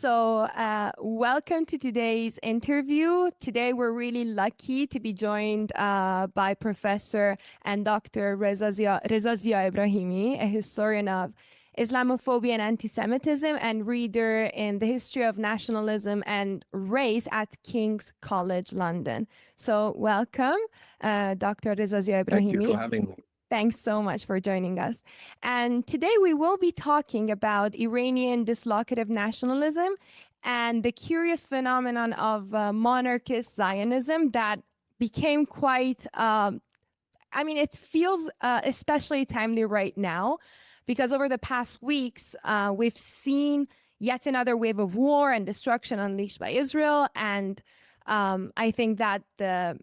Welcome to today's interview. Today, we're really lucky to be joined by Professor and Dr. Reza Zia-Ebrahimi, a historian of Islamophobia and anti-Semitism and reader in the history of nationalism and race at King's College London. So, welcome, Dr. Reza Zia-Ebrahimi. Thank you for having me. Thanks so much for joining us. And today we will be talking about Iranian dislocative nationalism and the curious phenomenon of monarchist Zionism that became quite, it feels especially timely right now because over the past weeks, we've seen yet another wave of war and destruction unleashed by Israel. And I think that the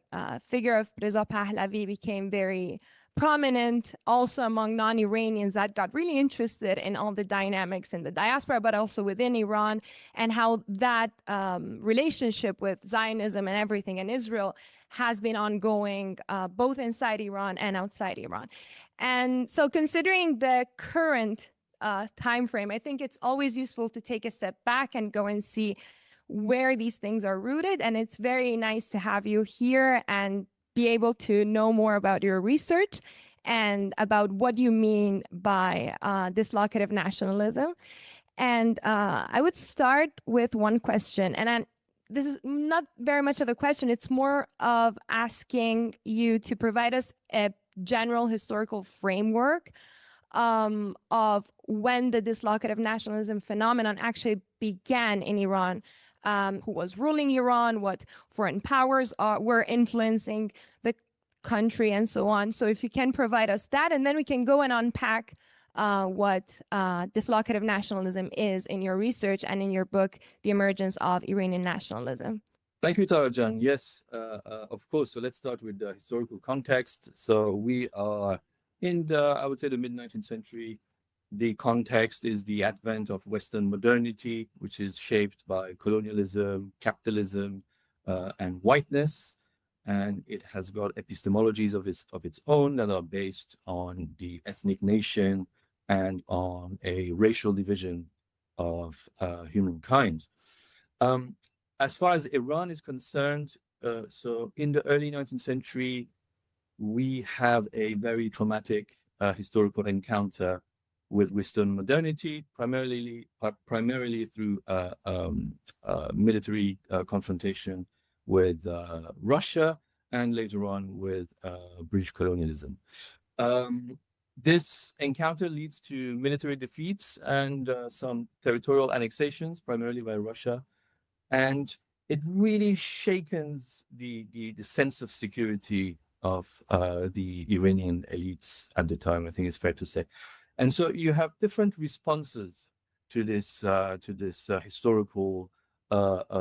figure of Reza Pahlavi became very prominent also among non-Iranians that got really interested in all the dynamics in the diaspora, but also within Iran, and how that relationship with Zionism and everything in Israel has been ongoing both inside Iran and outside Iran. And so considering the current time frame, I think it's always useful to take a step back and go and see where these things are rooted. And it's very nice to have you here and be able to know more about your research and about what you mean by dislocative nationalism. And I would start with one question. And this is not very much of a question. It's more of asking you to provide us a general historical framework of when the dislocative nationalism phenomenon actually began in Iran. Who was ruling Iran, what foreign powers were influencing the country, and so on. So if you can provide us that, and then we can go and unpack what dislocative nationalism is in your research and in your book, The Emergence of Iranian Nationalism. Thank you, Tarajan. Yes, of course. So let's start with the historical context. So we are in I would say, the mid-19th century. The context is the advent of Western modernity, which is shaped by colonialism, capitalism, and whiteness. And it has got epistemologies of its own that are based on the ethnic nation and on a racial division of humankind. As far as Iran is concerned, so in the early 19th century, we have a very traumatic historical encounter with Western modernity, primarily through military confrontation with Russia, and later on with British colonialism. This encounter leads to military defeats and some territorial annexations, primarily by Russia, and it really shakens the sense of security of the Iranian elites at the time, I think it's fair to say. And so you have different responses to this historical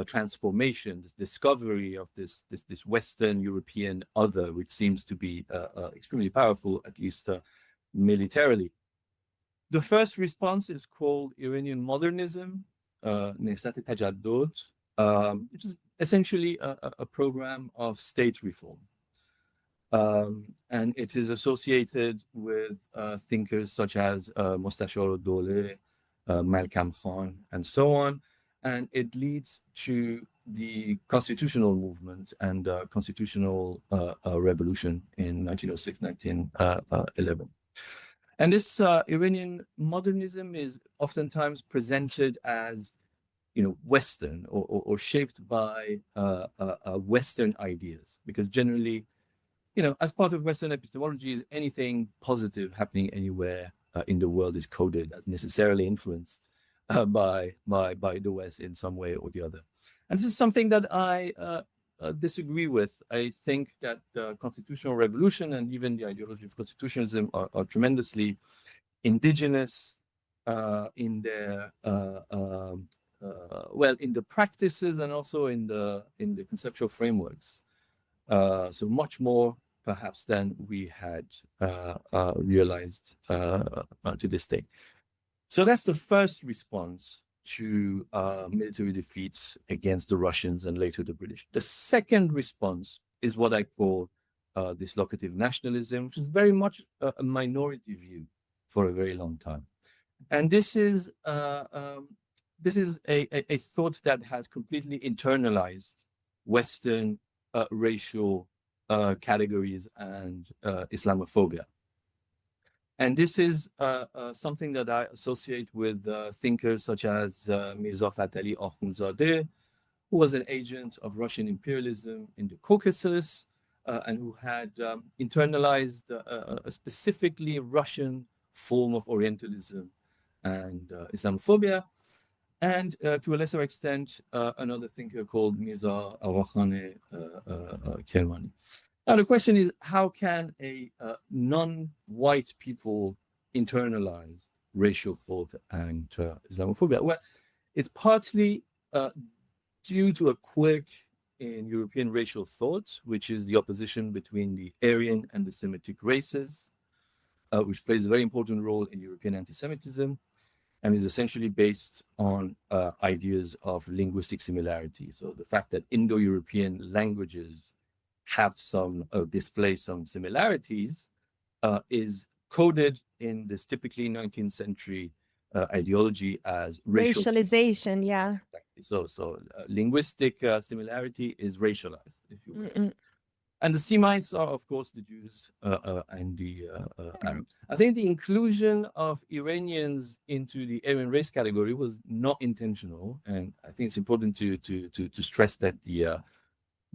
transformation, this discovery of this Western European other, which seems to be extremely powerful, at least militarily. The first response is called Iranian modernism, Nehnat Tajaddud, which is essentially a program of state reform. And it is associated with thinkers such as Mostashar-ul-Dawleh, Malcolm Khan, and so on. And it leads to the constitutional movement and constitutional revolution in 1906, 1911. And this Iranian modernism is oftentimes presented as, Western or shaped by Western ideas, because generally, as part of Western epistemology, anything positive happening anywhere in the world is coded as necessarily influenced by the West in some way or the other. And this is something that I disagree with. I think that the constitutional revolution and even the ideology of constitutionalism are tremendously indigenous in their in the practices and also in the conceptual frameworks. So much more perhaps than we had realized to this day. So that's the first response to military defeats against the Russians and later the British. The second response is what I call dislocative nationalism, which is very much a minority view for a very long time. And this is this is a thought that has completely internalized Western racial categories and Islamophobia. And this is something that I associate with thinkers such as Mirza Fatali Akhundzadeh, who was an agent of Russian imperialism in the Caucasus and who had internalized a specifically Russian form of Orientalism and Islamophobia. And to a lesser extent, another thinker called Mirza Awakhan Kermani. Now, the question is, how can a non-white people internalize racial thought and Islamophobia? Well, it's partly due to a quirk in European racial thought, which is the opposition between the Aryan and the Semitic races, which plays a very important role in European anti-Semitism, and is essentially based on ideas of linguistic similarity. So the fact that Indo-European languages have some, display some similarities is coded in this typically 19th century ideology as racialization. Yeah. So linguistic similarity is racialized, if you will. And the Semites are, of course, the Jews and the Arabs. I think the inclusion of Iranians into the Aryan race category was not intentional, and I think it's important to stress that the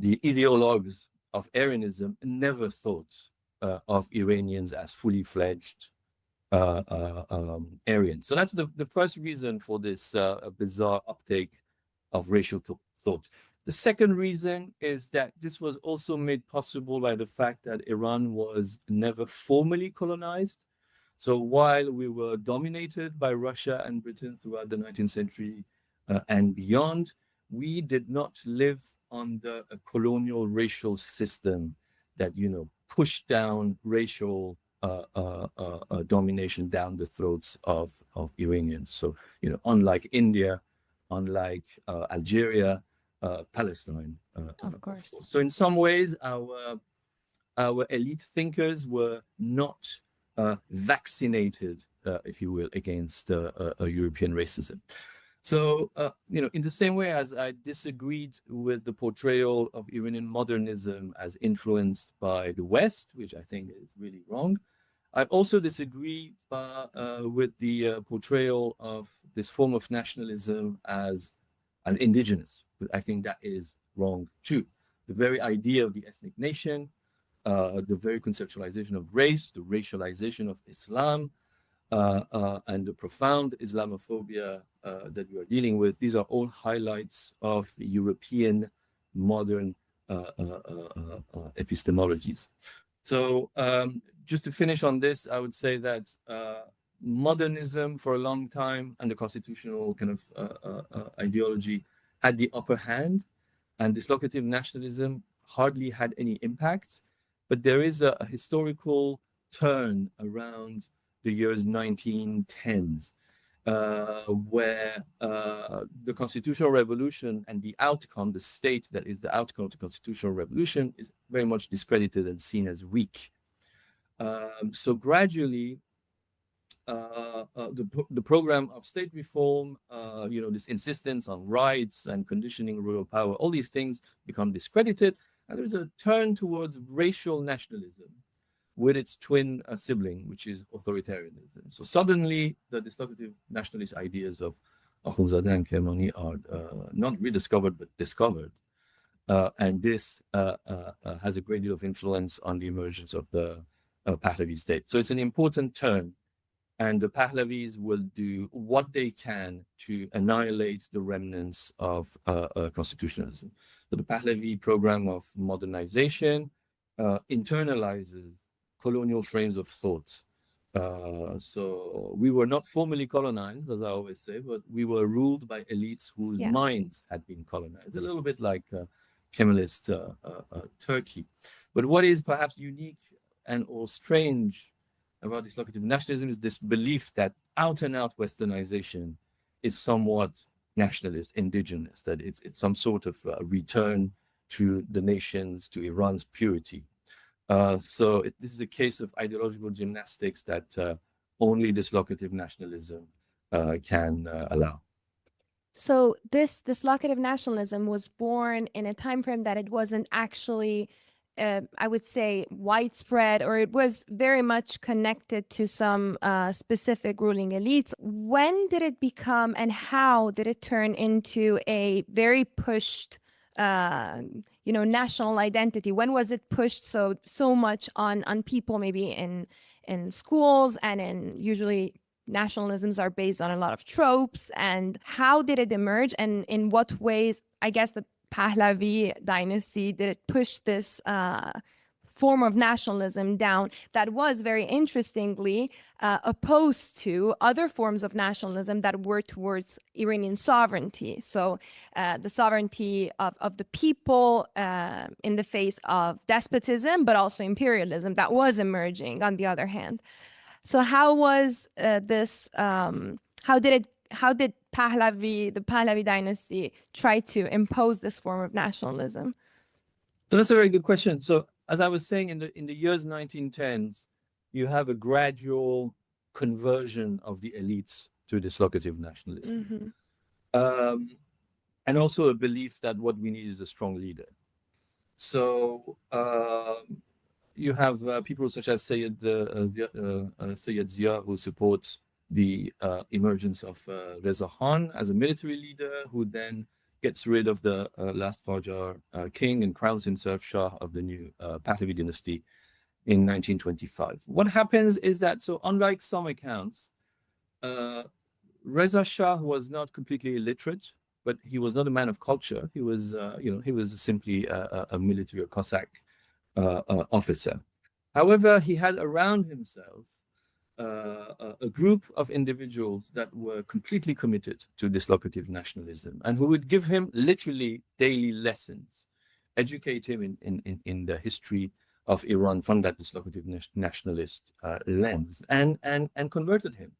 ideologues of Aryanism never thought of Iranians as fully fledged Aryan. So that's the first reason for this bizarre uptake of racial thought. The second reason is that this was also made possible by the fact that Iran was never formally colonized. So while we were dominated by Russia and Britain throughout the 19th century and beyond, we did not live under a colonial racial system that, pushed down racial domination down the throats of Iranians. So, unlike India, unlike Algeria, Palestine, of course. So in some ways, our elite thinkers were not vaccinated, if you will, against European racism. So, in the same way as I disagreed with the portrayal of Iranian modernism as influenced by the West, which I think is really wrong, I also disagree with the portrayal of this form of nationalism as indigenous. But I think that is wrong too. The very idea of the ethnic nation, the very conceptualization of race, the racialization of Islam, and the profound Islamophobia that we are dealing with, these are all highlights of European modern epistemologies. So just to finish on this, I would say that modernism for a long time and the constitutional kind of ideology had the upper hand, and dislocative nationalism hardly had any impact. But there is a historical turn around the years 1910s where the constitutional revolution and the outcome, the state that is the outcome of the constitutional revolution, is very much discredited and seen as weak. So gradually, the program of state reform, this insistence on rights and conditioning royal power, all these things become discredited, and there's a turn towards racial nationalism with its twin sibling, which is authoritarianism. So suddenly, the dislocative nationalist ideas of Akhundzadeh and Kermani are not rediscovered, but discovered. And this has a great deal of influence on the emergence of the Pahlavi state. So it's an important turn. And the Pahlavis will do what they can to annihilate the remnants of constitutionalism. So the Pahlavi program of modernization internalizes colonial frames of thought. So we were not formally colonized, as I always say, but we were ruled by elites whose minds had been colonized, a little bit like Kemalist Turkey. But what is perhaps unique and or strange about dislocative nationalism is this belief that out-and-out Westernization is somewhat nationalist, indigenous, that it's some sort of return to the nations, to Iran's purity. So this is a case of ideological gymnastics that only dislocative nationalism can allow. So this dislocative nationalism was born in a time frame that it wasn't actually, I would say, widespread, or it was very much connected to some specific ruling elites. When did it become, and how did it turn into a very pushed, national identity? When was it pushed so much on people, maybe in schools and in usually nationalisms are based on a lot of tropes, and how did it emerge, and in what ways, I guess, the Pahlavi dynasty did it push this form of nationalism down that was very interestingly opposed to other forms of nationalism that were towards Iranian sovereignty. So the sovereignty of the people in the face of despotism, but also imperialism that was emerging on the other hand. So how was this? How did the Pahlavi dynasty, try to impose this form of nationalism? So that's a very good question. So as I was saying, in the years 1910s, you have a gradual conversion of the elites to dislocative nationalism, and also a belief that what we need is a strong leader. So you have people such as Sayed Zia, who supports the emergence of Reza Khan as a military leader, who then gets rid of the last Qajar king and crowns himself Shah of the new Pahlavi dynasty in 1925. What happens is that, so unlike some accounts, Reza Shah was not completely illiterate, but he was not a man of culture. He was, he was simply a military, a Cossack officer. However, he had around himself a group of individuals that were completely committed to dislocative nationalism and who would give him literally daily lessons, educate him in the history of Iran from that dislocative nationalist lens, and converted him.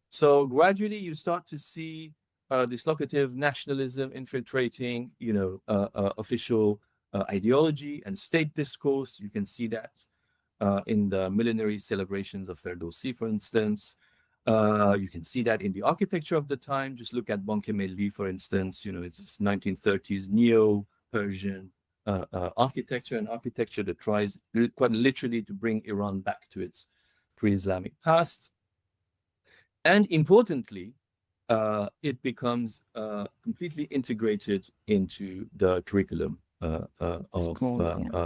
So gradually you start to see dislocative nationalism infiltrating, official ideology and state discourse. You can see that in the millenary celebrations of Ferdowsi, for instance. You can see that in the architecture of the time. Just look at Banque Melli, for instance. It's 1930s neo-Persian architecture, and architecture that tries quite literally to bring Iran back to its pre-Islamic past. And importantly, it becomes completely integrated into the curriculum of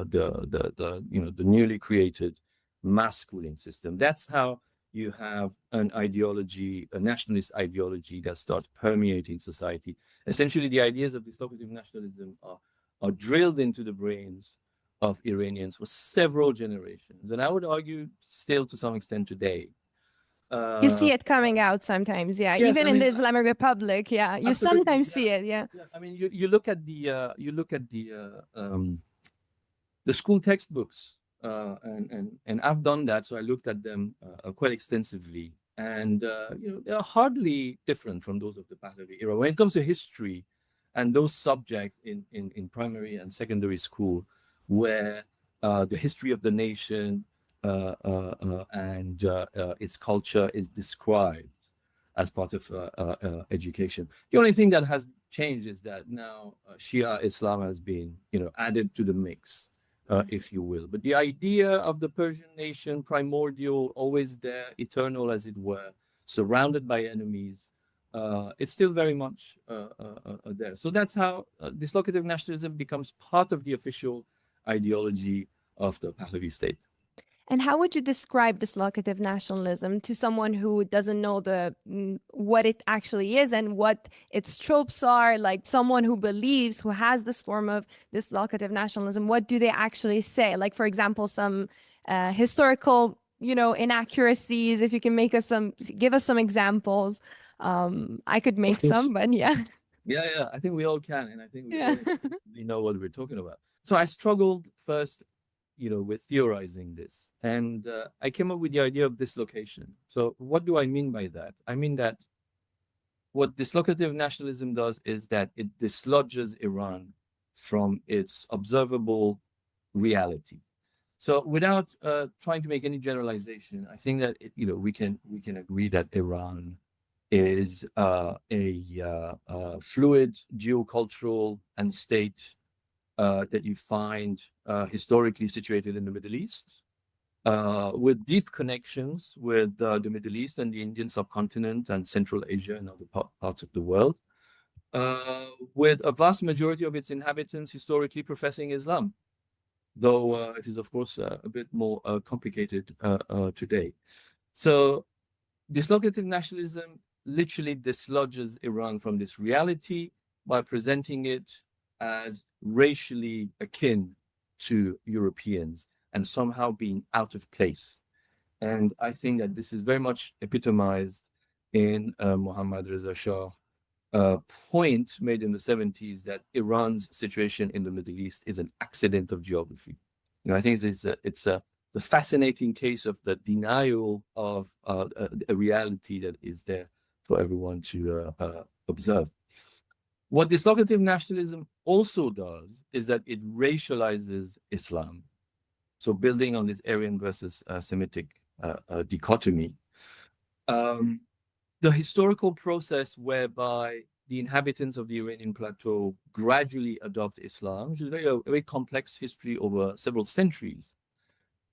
the newly created mass schooling system. That's how you have an ideology, a nationalist ideology that starts permeating society. Essentially, the ideas of dislocative nationalism are drilled into the brains of Iranians for several generations, and I would argue still to some extent today. You see it coming out sometimes, yeah. Yes, even in the Islamic Republic, yeah. You sometimes see it, yeah. I mean, you look at the school textbooks, and I've done that, so I looked at them quite extensively, and they are hardly different from those of the Pahlavi era when it comes to history and those subjects in primary and secondary school, where the history of the nation and its culture is described as part of education. The only thing that has changed is that now Shia Islam has been, added to the mix, if you will. But the idea of the Persian nation, primordial, always there, eternal as it were, surrounded by enemies, it's still very much there. So that's how dislocative nationalism becomes part of the official ideology of the Pahlavi state. And how would you describe dislocative nationalism to someone who doesn't know what it actually is and what its tropes are? Like someone who believes, who has this form of dislocative nationalism, what do they actually say? Like, for example, some historical, inaccuracies. If you can give us some examples. I could make some, but yeah. Yeah, I think we all can, and I think we all know what we're talking about. So I struggled first, with theorizing this, and I came up with the idea of dislocation. So what do I mean by that? I mean that what dislocative nationalism does is that it dislodges Iran from its observable reality. So without trying to make any generalization, I think that we can agree that Iran is fluid geocultural and state that you find historically situated in the Middle East, with deep connections with the Middle East and the Indian subcontinent and Central Asia and other parts of the world, with a vast majority of its inhabitants historically professing Islam, though it is, of course, a bit more complicated today. So dislocative nationalism literally dislodges Iran from this reality by presenting it as racially akin to Europeans and somehow being out of place. And I think that this is very much epitomized in Mohammad Reza Shah point made in the 70s that Iran's situation in the Middle East is an accident of geography. I think it's the fascinating case of the denial of a reality that is there for everyone to observe. What dislocative nationalism also does is that it racializes Islam. So building on this Aryan versus Semitic dichotomy, the historical process whereby the inhabitants of the Iranian plateau gradually adopt Islam, which is a very complex history over several centuries,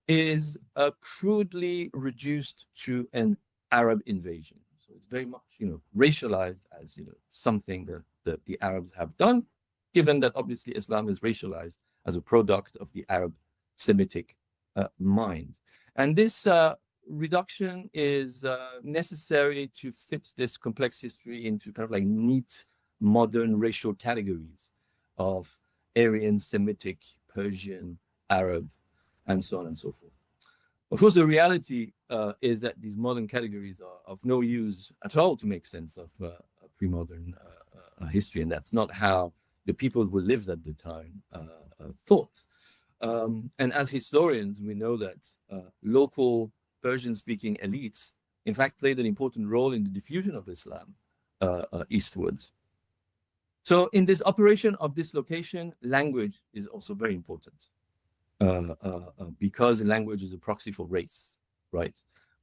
is crudely reduced to an Arab invasion. So it's very much, racialized as, something that the Arabs have done, given that obviously Islam is racialized as a product of the Arab Semitic mind. And this reduction is necessary to fit this complex history into kind of like neat modern racial categories of Aryan, Semitic, Persian, Arab, and so on and so forth. Of course, the reality is that these modern categories are of no use at all to make sense of pre-modern history, and that's not how the people who lived at the time thought. And as historians, we know that local Persian-speaking elites, in fact, played an important role in the diffusion of Islam eastwards. So in this operation of dislocation, language is also very important because language is a proxy for race, right?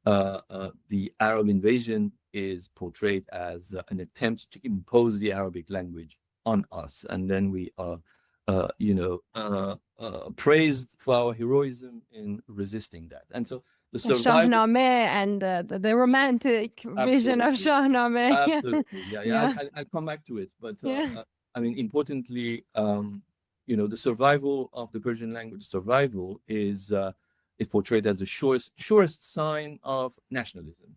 The Arab invasion is portrayed as an attempt to impose the Arabic language on us, and then we are praised for our heroism in resisting that. And so the survival... Shahnameh and the romantic vision of Shahnameh. Absolutely, yeah. I'll come back to it. But I mean, importantly, the survival of the Persian language is portrayed as the surest sign of nationalism.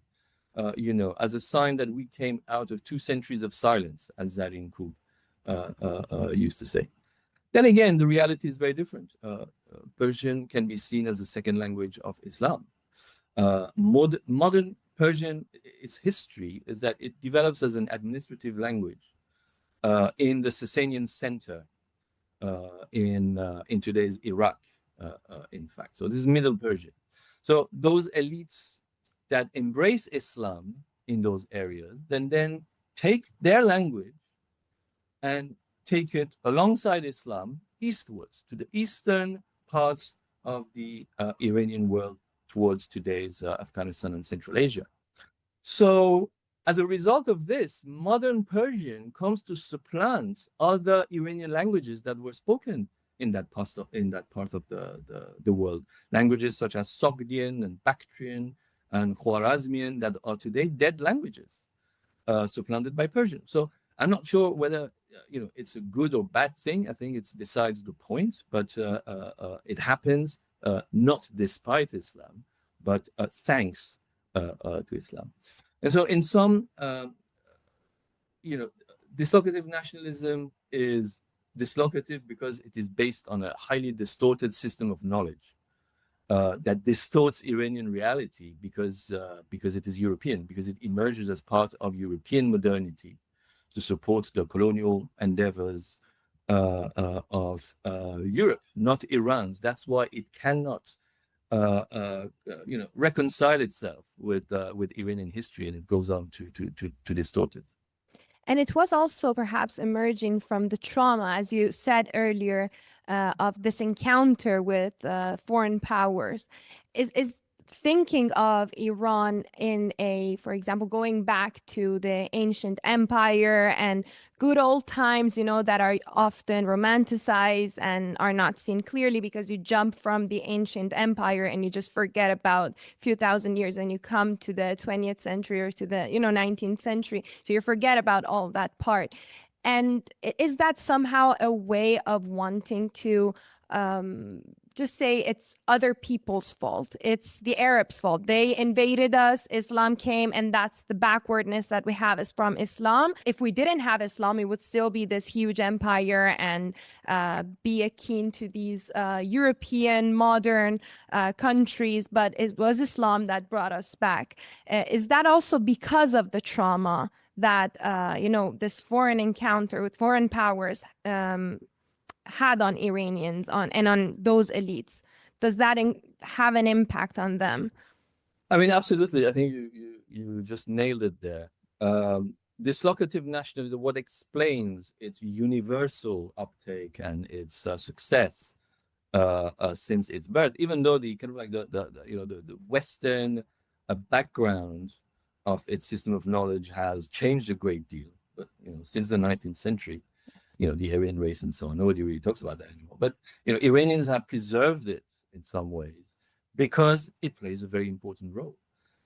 As a sign that we came out of 2 centuries of silence, as Zarin Kub used to say. Then again, the reality is very different. Persian can be seen as the second language of Islam. Modern Persian, its history is that it develops as an administrative language in the Sasanian center in today's Iraq, in fact. So this is Middle Persian. So those elites that embrace Islam in those areas then take their language and take it alongside Islam eastwards to the eastern parts of the Iranian world towards today's Afghanistan and Central Asia. So as a result of this, modern Persian comes to supplant other Iranian languages that were spoken in that part of the world. Languages such as Sogdian and Bactrian and Khwarezmian that are today dead languages, supplanted by Persian. So I'm not sure whether it's a good or bad thing. I think it's besides the point, but it happens not despite Islam, but thanks to Islam. And so in some, dislocative nationalism is dislocative because it is based on a highly distorted system of knowledge that distorts Iranian reality because it is European, because it emerges as part of European modernity to support the colonial endeavors of Europe, not Iran's. That's why it cannot, reconcile itself with Iranian history, and it goes on to distort it. And it was also perhaps emerging from the trauma, as you said earlier, of this encounter with foreign powers. Is thinking of Iran in a, for example, going back to the ancient empire and good old times, that are often romanticized and are not seen clearly because you jump from the ancient empire and you just forget about a few thousand years and you come to the 20th century or to the, 19th century. So you forget about all that part. And is that somehow a way of wanting to just say it's other people's fault? It's the Arabs' fault. They invaded us, Islam came, and that's the backwardness that we have is from Islam. If we didn't have Islam, it would still be this huge empire and be akin to these European modern countries, but it was Islam that brought us back. Is that also because of the trauma that this foreign encounter with foreign powers had on Iranians and on those elites? Does that have an impact on them? I mean, absolutely. I think you just nailed it there. Dislocative nationalism, what explains its universal uptake and its success since its birth, even though the kind of like the Western background of its system of knowledge has changed a great deal, but since the 19th century, the Aryan race and so on, nobody really talks about that anymore. But Iranians have preserved it in some ways because it plays a very important role.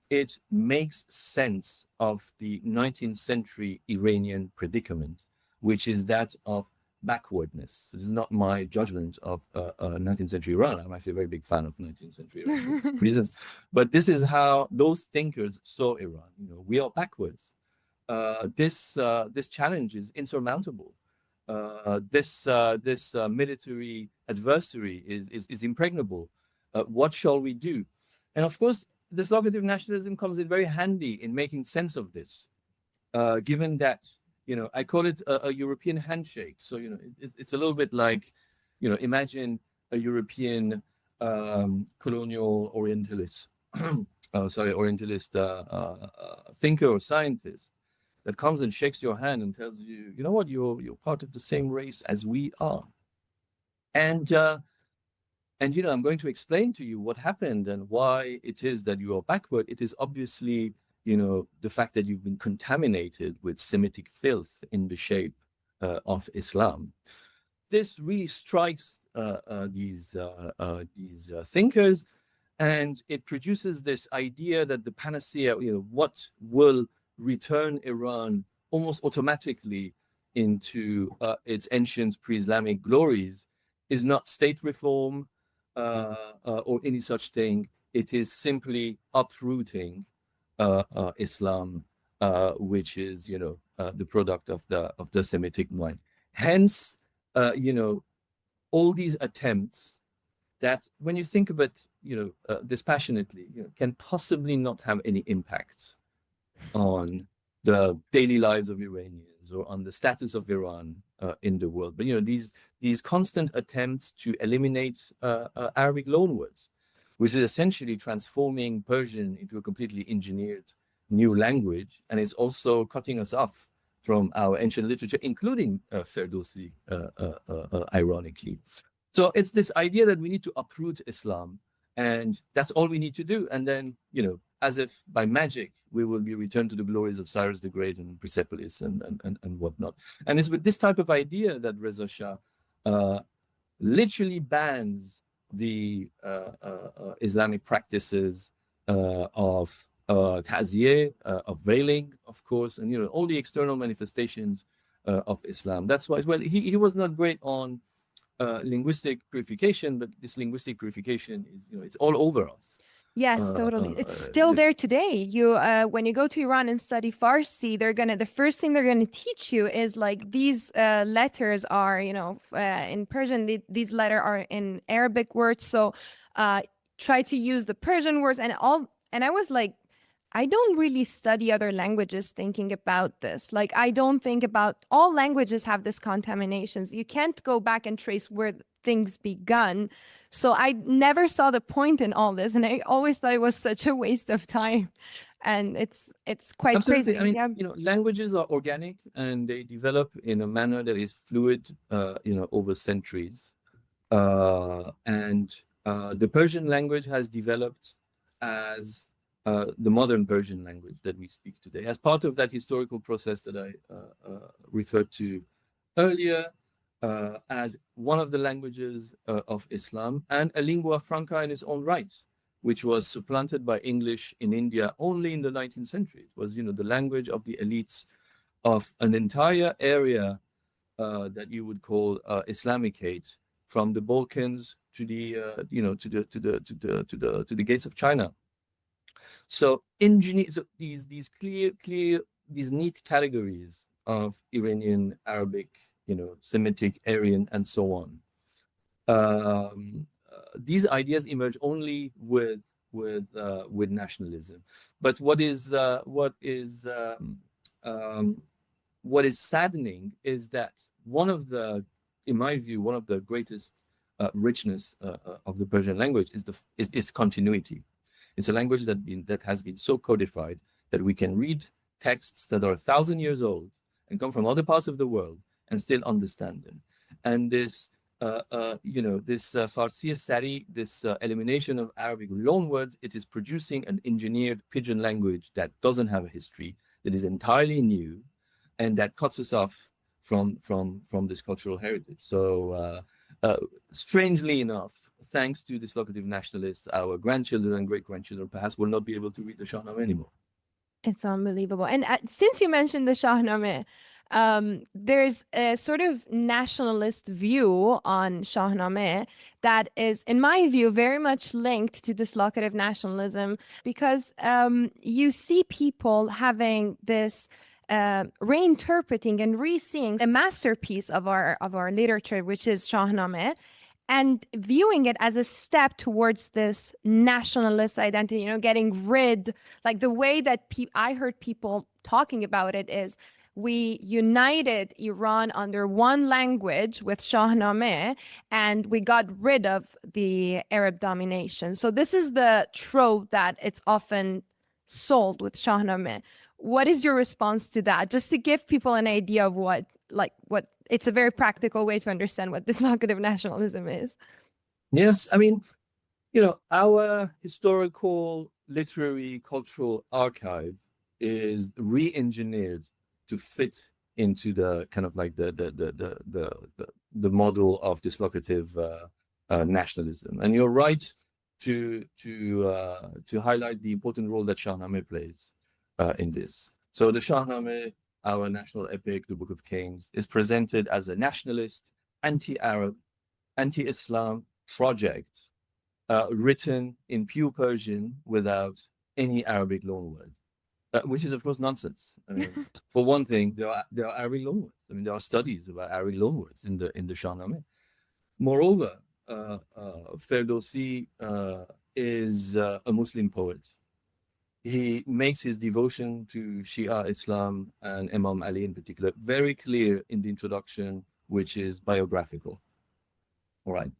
It makes sense of the 19th century Iranian predicament, which is that of backwardness. So this is not my judgment of 19th century Iran. I'm actually a very big fan of 19th century Iran reasons. But this is how those thinkers saw Iran. We are backwards. This challenge is insurmountable. This military adversary is impregnable. What shall we do? And of course, dislocative nationalism comes in very handy in making sense of this, given that I call it a European handshake. So it's a little bit like imagine a European colonial orientalist, orientalist thinker or scientist that comes and shakes your hand and tells you, you know what, you're part of the same race as we are. And I'm going to explain to you what happened and why it is that you are backward. It is obviously, the fact that you've been contaminated with Semitic filth in the shape of Islam. This really strikes these thinkers, and it produces this idea that the panacea, what will return Iran almost automatically into its ancient pre-Islamic glories is not state reform or any such thing. It is simply uprooting Islam, which is the product of the Semitic mind. Hence, all these attempts that, when you think of it, dispassionately, can possibly not have any impact on the daily lives of Iranians or on the status of Iran in the world. But these constant attempts to eliminate Arabic loanwords, which is essentially transforming Persian into a completely engineered new language, and it's also cutting us off from our ancient literature, including Ferdowsi, ironically. So it's this idea that we need to uproot Islam, and that's all we need to do. And then, as if by magic, we will be returned to the glories of Cyrus the Great and Persepolis and whatnot. And it's with this type of idea that Reza Shah literally bans the Islamic practices of ta'ziyeh, of veiling, of course, and all the external manifestations of Islam. That's why, well, he was not great on linguistic purification, but this linguistic purification is, it's all over us. Yes, totally. It's still there today. You, when you go to Iran and study Farsi, the first thing they're gonna teach you is like these letters are, in Persian. These letters are in Arabic words. So, try to use the Persian words and all. And I was like, I don't really study other languages thinking about this. Like, I don't think about all languages have this contaminations. You can't go back and trace where things begun. So I never saw the point in all this. And I always thought it was such a waste of time. And it's quite Absolutely. crazy. I mean, languages are organic and they develop in a manner that is fluid, over centuries. And the Persian language has developed as the modern Persian language that we speak today, as part of that historical process that I referred to earlier, as one of the languages of Islam and a lingua franca in its own right, which was supplanted by English in India only in the 19th century. It was, the language of the elites of an entire area that you would call Islamicate, from the Balkans to the to the gates of China. So these clear these neat categories of Iranian, Arabic, Semitic, Aryan, and so on. These ideas emerge only with nationalism. But what is saddening is that in my view, one of the greatest richness of the Persian language is continuity. It's a language that has been so codified that we can read texts that are 1,000 years old and come from other parts of the world and still understand them. And this Farsi Sari, this elimination of Arabic loanwords, it is producing an engineered pidgin language that doesn't have a history, that is entirely new, and that cuts us off from this cultural heritage. So strangely enough, thanks to dislocative nationalists, our grandchildren and great-grandchildren perhaps will not be able to read the Shahnameh anymore. It's unbelievable. And since you mentioned the Shahnameh, there's a sort of nationalist view on Shahnameh that is, in my view, very much linked to dislocative nationalism, because you see people having this reinterpreting and re-seeing a masterpiece of our literature, which is Shahnameh, and viewing it as a step towards this nationalist identity, getting rid, like the way that I heard people talking about it is, we united Iran under one language with Shahnameh, and we got rid of the Arab domination. So this is the trope that it's often sold with Shahnameh. What is your response to that? Just to give people an idea of what it's a very practical way to understand what dislocative nationalism is. Yes, I mean, our historical, literary, cultural archive is re-engineered to fit into the kind of like the model of dislocative nationalism. And you're right to highlight the important role that Shahnameh plays in this. So the Shahnameh, our national epic, the Book of Kings, is presented as a nationalist, anti-Arab, anti-Islam project written in pure Persian without any Arabic loanword, which is of course nonsense. I mean, for one thing, there are Arabic loanwords. I mean, there are studies about Arabic loanwords in the Shahnameh. Moreover, Ferdowsi is a Muslim poet. He makes his devotion to Shia Islam and Imam Ali in particular very clear in the introduction, which is biographical. All right.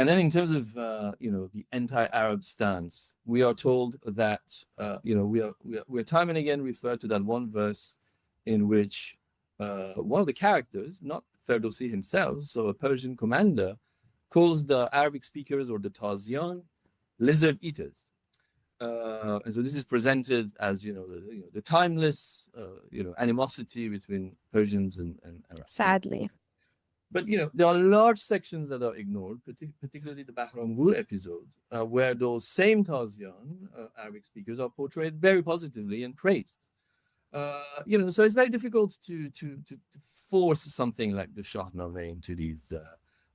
And then in terms of, the anti-Arab stance, we are told that, we're time and again referred to that one verse in which one of the characters, not Ferdowsi himself, so a Persian commander, calls the Arabic speakers or the Tazian lizard eaters. And so this is presented as, the timeless, animosity between Persians and Arabs. Sadly. But, there are large sections that are ignored, particularly the Bahramgur episode, where those same Tazian Arabic speakers are portrayed very positively and praised. So it's very difficult to force something like the Shahnameh into these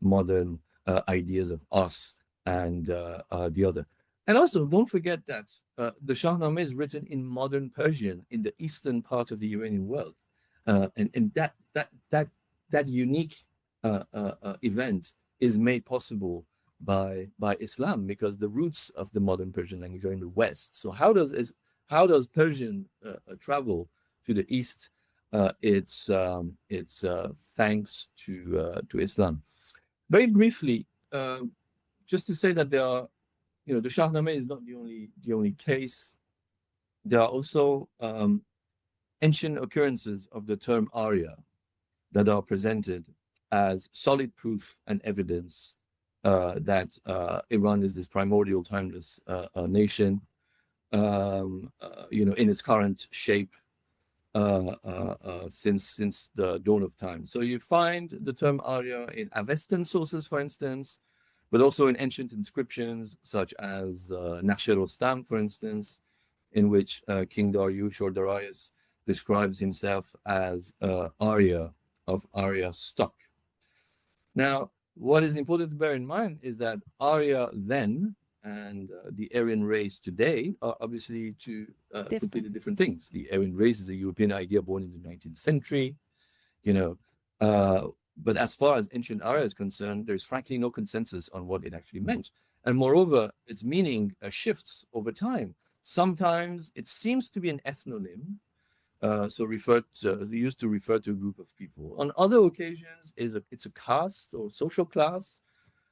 modern ideas of us and the other. And also, don't forget that the Shahnameh is written in modern Persian in the eastern part of the Iranian world, and that unique event is made possible by Islam, because the roots of the modern Persian language are in the West. So how does Persian travel to the East? It's thanks to Islam. Very briefly, just to say that there are, the Shahnameh is not the only case. There are also ancient occurrences of the term Arya that are presented as solid proof and evidence that Iran is this primordial, timeless nation. in its current shape since the dawn of time. So you find the term Arya in Avestan sources, for instance, but also in ancient inscriptions such as Nasher-Rostam, for instance, in which King Dariush or Darius describes himself as Arya of Arya stock. Now, what is important to bear in mind is that Arya then and the Aryan race today are obviously two completely different things. The Aryan race is a European idea born in the 19th century, you know, but as far as ancient Arya is concerned, there's frankly no consensus on what it actually meant. And moreover, its meaning shifts over time. Sometimes it seems to be an ethnonym, so used to refer to a group of people. On other occasions, it's a caste or social class,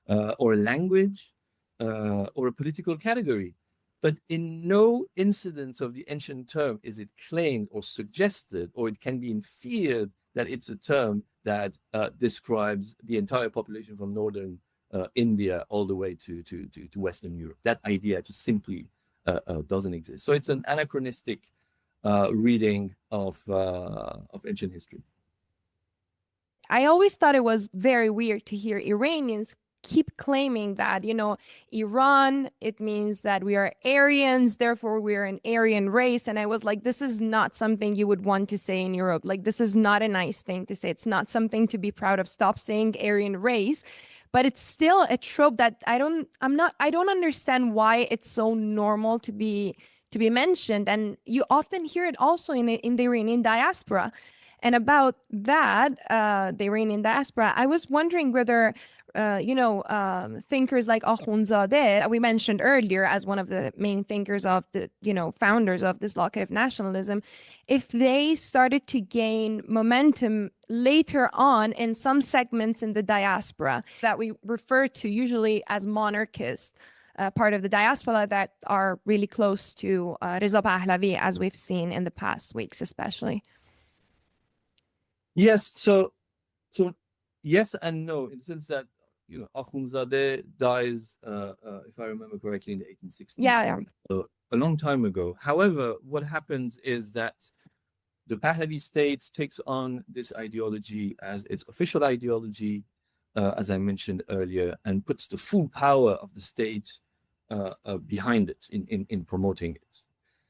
or a language, or a political category. But in no incidence of the ancient term is it claimed or suggested, or it can be inferred that it's a term that describes the entire population from northern India all the way to Western Europe. That idea just simply doesn't exist. So it's an anachronistic reading of ancient history. I always thought it was very weird to hear Iranians keep claiming that, Iran, it means that we are Aryans, therefore we're an Aryan race. And I was like, this is not something you would want to say in Europe. Like, this is not a nice thing to say. It's not something to be proud of. Stop saying Aryan race. But it's still a trope that I don't understand why it's so normal to be mentioned. And you often hear it also in the Iranian diaspora. And about that, the Iranian diaspora, I was wondering whether, thinkers like Akhundzadeh, we mentioned earlier as one of the main thinkers of the, founders of dislocative nationalism, if they started to gain momentum later on in some segments in the diaspora that we refer to usually as monarchist, part of the diaspora that are really close to Reza Pahlavi, as we've seen in the past weeks, especially. Yes, so yes and no, in the sense that Akhundzadeh dies, if I remember correctly, in the 1860s. Yeah. So a long time ago. However, what happens is that the Pahlavi state takes on this ideology as its official ideology, as I mentioned earlier, and puts the full power of the state behind it in promoting it.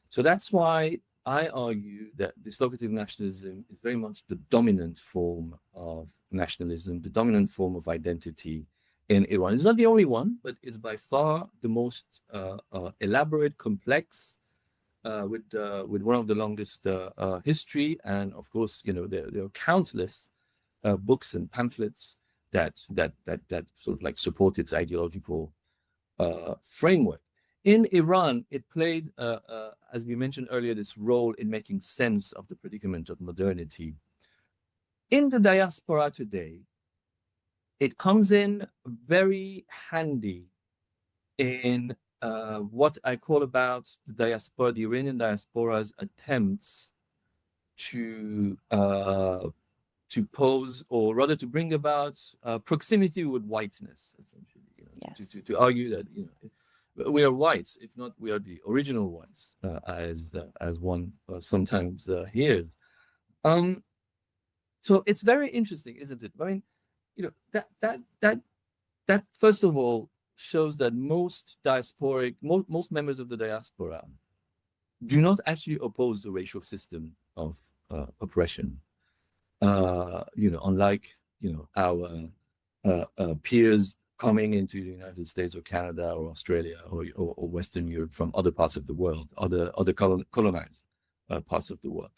So that's why I argue that dislocative nationalism is very much the dominant form of nationalism, the dominant form of identity in Iran. It's not the only one, but it's by far the most elaborate, complex, with one of the longest history. And of course, there are countless books and pamphlets that sort of like support its ideological framework. In Iran, it played, as we mentioned earlier, this role in making sense of the predicament of modernity. In the diaspora today, it comes in very handy in what I call about the diaspora, the Iranian diaspora's attempts to pose, or rather to bring about proximity with whiteness, essentially. Yes. To argue that we are whites, if not we are the original whites, as one sometimes hears. So it's very interesting, isn't it? I mean, that first of all shows that most members of the diaspora do not actually oppose the racial system of oppression. Unlike our peers coming into the United States or Canada or Australia or Western Europe from other parts of the world, other colonized parts of the world.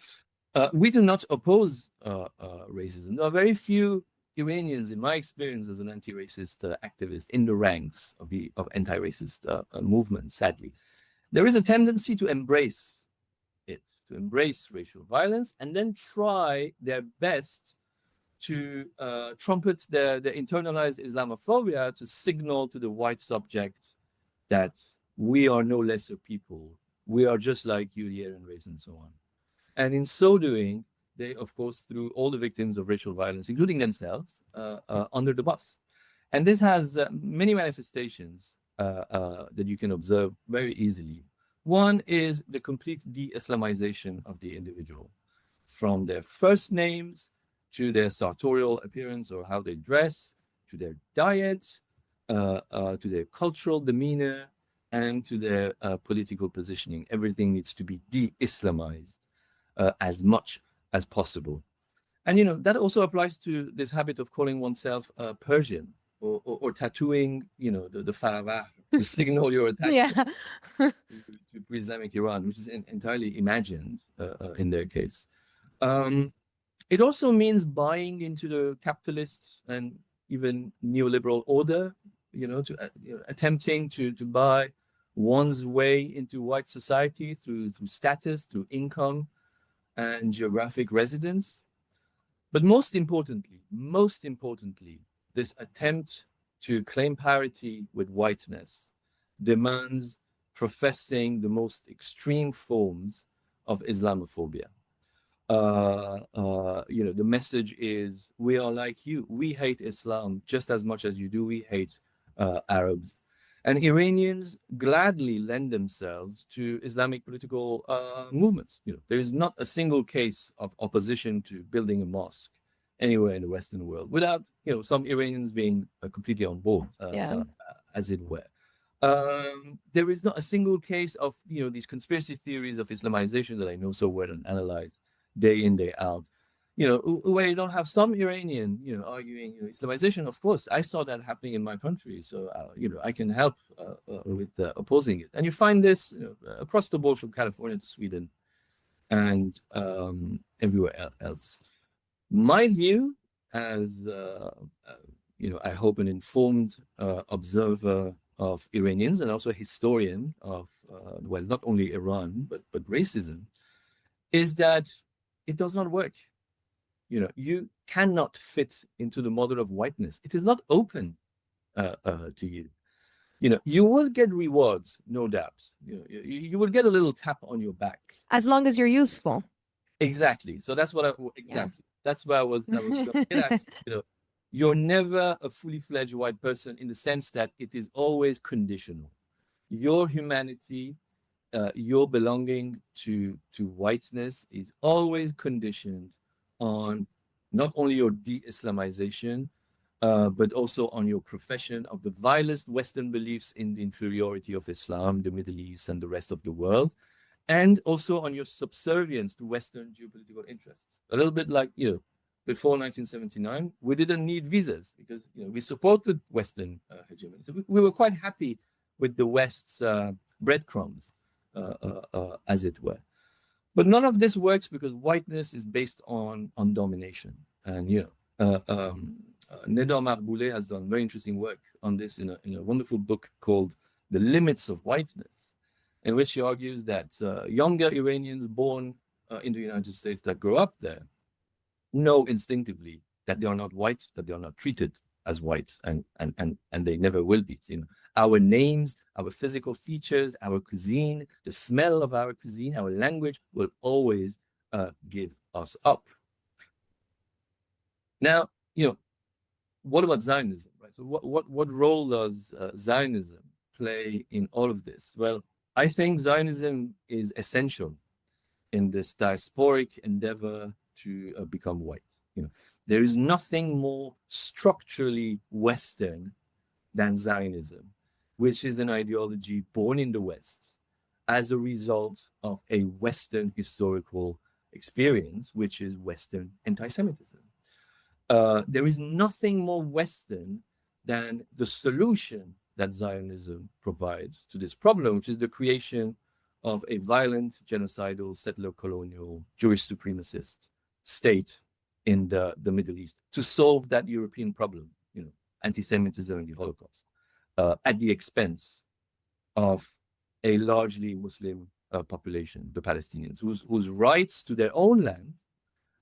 We do not oppose racism. There are very few Iranians, in my experience as an anti-racist activist, in the ranks of anti-racist movement, sadly. There is a tendency to embrace it, to embrace racial violence, and then try their best to trumpet their internalized Islamophobia to signal to the white subject that we are no lesser people. We are just like you, the Aryan race, and so on. And in so doing, they, of course, threw all the victims of racial violence, including themselves, under the bus. And this has many manifestations that you can observe very easily. One is the complete de-Islamization of the individual, from their first names to their sartorial appearance or how they dress, to their diet, to their cultural demeanor, and to their political positioning. Everything needs to be de-Islamized as much as possible. And, that also applies to this habit of calling oneself Persian or tattooing, the farawah to signal your attachment Yeah. to pre-Islamic Iran, which is entirely imagined in their case. It also means buying into the capitalist and even neoliberal order, attempting to buy one's way into white society through status, through income, and geographic residence. But most importantly, this attempt to claim parity with whiteness demands professing the most extreme forms of Islamophobia. The message is, we are like you. We hate Islam just as much as you do. We hate Arabs. And Iranians gladly lend themselves to Islamic political movements. There is not a single case of opposition to building a mosque anywhere in the Western world without, some Iranians being completely on board, as it were. There is not a single case of, these conspiracy theories of Islamization that I know so well and analyze day in, day out, where you don't have some Iranian, arguing Islamization. Of course, I saw that happening in my country, so I can help with opposing it. And you find this across the board from California to Sweden and everywhere else. My view, as I hope an informed observer of Iranians and also a historian of not only Iran but racism, is that it does not work. You cannot fit into the model of whiteness. It is not open to you. You will get rewards, no doubt. You will get a little tap on your back. As long as you're useful. Exactly. So that's what that's where I was going to get at. You're never a fully fledged white person in the sense that it is always conditional. Your humanity, your belonging to whiteness is always conditioned on not only your de-Islamization, but also on your profession of the vilest Western beliefs in the inferiority of Islam, the Middle East, and the rest of the world, and also on your subservience to Western geopolitical interests. A little bit like, before 1979, we didn't need visas because, we supported Western hegemony. So we were quite happy with the West's breadcrumbs, as it were. But none of this works because whiteness is based on domination. And, Neda Maqbouleh has done very interesting work on this in a wonderful book called The Limits of Whiteness, in which she argues that younger Iranians born in the United States that grow up there know instinctively that they are not white, that they are not treated as white, and they never will be. Our names, our physical features, our cuisine, the smell of our cuisine, our language will always give us up. Now, what about Zionism, right? So what role does Zionism play in all of this? Well, I think Zionism is essential in this diasporic endeavor to become white. There is nothing more structurally Western than Zionism, which is an ideology born in the West as a result of a Western historical experience, which is Western anti-Semitism. There is nothing more Western than the solution that Zionism provides to this problem, which is the creation of a violent, genocidal, settler colonial, Jewish supremacist state in the Middle East to solve that European problem, anti-Semitism and the Holocaust, at the expense of a largely Muslim population, the Palestinians, whose rights to their own land